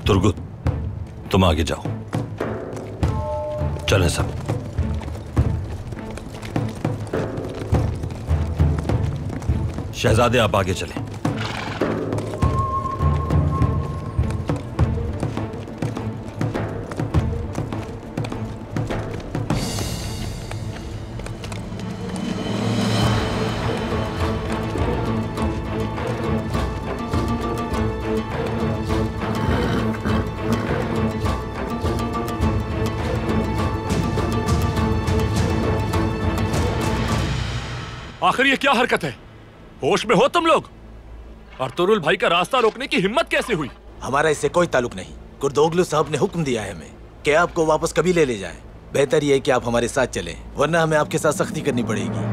Turgut, तुम आगे जाओ। चलें सब। शहजादे आप आगे चलें। आखिर ये क्या हरकत है? होश में हो तुम लोग? अर्तुगरुल भाई का रास्ता रोकने की हिम्मत कैसे हुई? हमारा इससे कोई ताल्लुक नहीं। कुर्दोगलू साहब ने हुक्म दिया है हमें कि आपको वापस कभी ले जाएं। बेहतर ये है कि आप हमारे साथ चलें, वरना हमें आपके साथ सख्ती करनी पड़ेगी।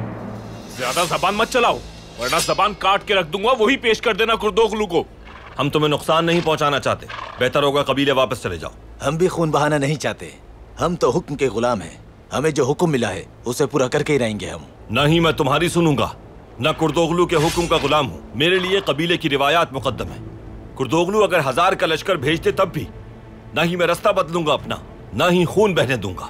ज्यादा जबान मत चलाओ, वरना जबान काट के रख दूंगा। वही पेश कर देना कुर्दोगलू को। हम तुम्हें नुकसान नहीं पहुंचाना चाहते, बेहतर होगा कबीले वापस चले जाओ। हम भी खून बहाना नहीं चाहते, हम तो हुक्म के गुलाम हैं। हमें जो हुक्म मिला है उसे पूरा करके ही रहेंगे हम। नहीं मैं तुम्हारी सुनूंगा, न कुर्दोगलू के हुक्म का गुलाम हूँ। मेरे लिए कबीले की रिवायात मुकद्दम है। कुर्दोगलू अगर 1000 का लश्कर भेजते तब भी न ही मैं रास्ता बदलूंगा अपना, न ही खून बहने दूंगा।